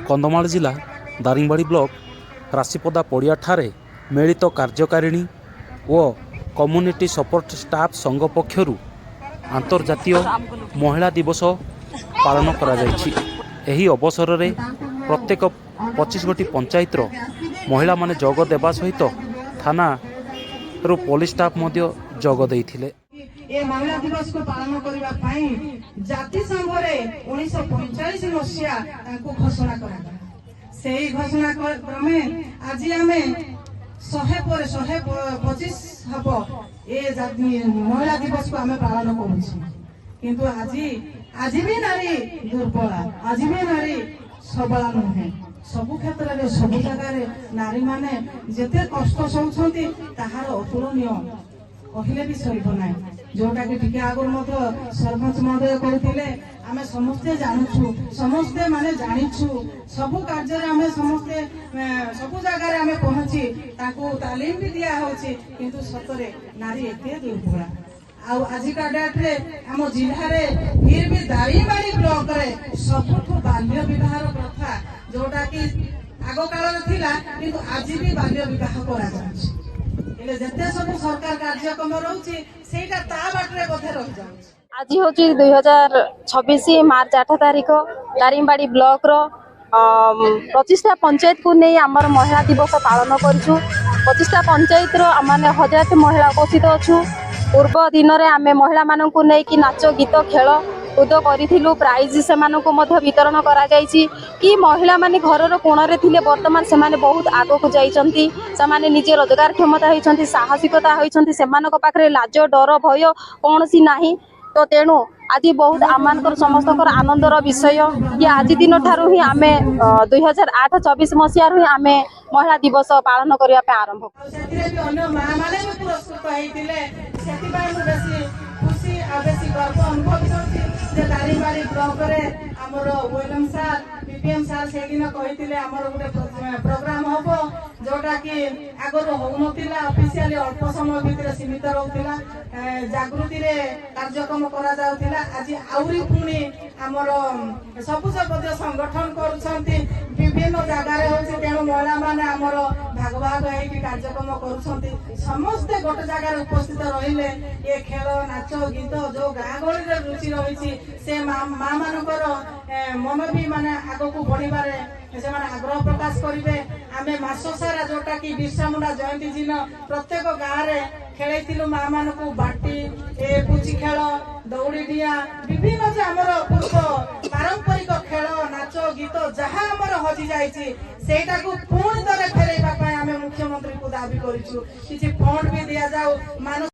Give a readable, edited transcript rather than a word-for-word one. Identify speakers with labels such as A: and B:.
A: कंधमाल जिला दारिंगबाड़ी ब्लॉक राशीपदा पड़िया ठारे मिलित कार्यकारिणी व कम्युनिटी सपोर्ट स्टाफ संघ पक्षरु अंतर्जातीय महिला दिवस पालन करा जायछि। एही अवसर रे प्रत्येक 25 गोटी पंचायतर महिला माने जोग देवा सहित थाना रु पुलिस स्टाफ मध्य जोग देइथिले।
B: ए महिला दिवस को पालन करबा पई जाति संघ रे 1945 मसिया तांको घोषणा करा। सेही घोषणा क्रमे आज आमे 100 पर 125 हबो ए महिला दिवस को आमे पालन करूछी। किंतु आज भी नारी दुर्बल, आज भी नारी सबला नहे। सबु क्षेत्र रे सबु जगह रे नारी माने जेते कष्ट सहउछंती ताहार अतुलनीय कहले भी सही नाही। जोटा कि टिके आगर मध्य सरपंच महोदय कहथिले आमे समस्ते जानछु, समस्ते माने जानिछु, सबु कार्य रे आमे समस्ते सबु जगह रे आमे पहुंची ताको तालीम भी दिया होछि। किंतु सतरे नारी एते दुर्बल। आउ आजिका डेट रे हम जिल्ला रे फिर भी दारिंगबाड़ी ब्लॉक रे सबुठु बाल्य विवाह प्रथा जोटा कि आगो काल रे थिला किंतु आज भी बाल्य विवाह करा जाछि। इले जते सब सरकार कार्यक्रम रहउछि सेटा ता बाटरे बधे रह जाउछि।
C: आज होची 2026 मार्च 8 तारिख दारिंगबाड़ी ब्लॉक रो 25टा पंचायत को नहीं आमर महिला दिवस पालन करूछु। 25टा पंचायत रो माने 1000 महिला उपस्थित अछु। पूर्व दिन रे आमे महिला मानन को नहीं कि नाच गीत खेल कूद करिथिलु। प्राइज से मानन मध्य वितरण करा जायछि कि महिला माने घर रो कोण रे थिले वर्तमान से माने बहुत आगो को जाइछंती। से माने निजे रोजगार क्षमता होइछंती, साहसिकता होइछंती। से मानक पाखरे लाज डर भय कोनसी नाही। तो तेणु आज बहुत आमानकर समस्तकर आनंदर विषय कि आज दिन ठारू ही आमे 2008-24 मसिया ही आमे महिला दिवस पालन करिया पे आरंभ
B: दारिंगबाड़ी ब्लॉक रे हमर ओएलएम सर पीपीएम सर से दिन कहिथिले हमर गोटे प्रोग्राम हबो जोटा कि आगर होउनतिला ऑफिशियली अल्प समय भीतर सीमित रहउतिला जागृति रे कार्यक्रम करा जाउतिला। आज आउरी पुणी हमर सबु सब संगठन करूछंती विभिन्न जगह रे होछि। तेणु महिला माने हमर भाग भाग हेकि कार्यक्रम करूछंती। समस्त गोटे जगह रे उपस्थित रहिले ए खेल नाच गीत जो गाँ गहली रे रुचि रहिछि से माँ मानकर मन भी माने आगो को बढ़िबारे से माने आग्रह प्रकाश करिवे। आमे मास सारा जोटा कि बिरसा मुंडा जयंती दिन प्रत्येक गाँ रे खेलैतिलु माँ मानकु बाटी ए पुची खेल दौड़ी डिया विभिन्न जे हमर पूर्व पारंपरिक खेल नाच गीत जहाँ हमर हजि जाइछि सेटा को पुणी तरे फेरैबा पय आमे मुख्यमंत्री को दाबी करिछु। किछि फंड भी दिया जाऊ।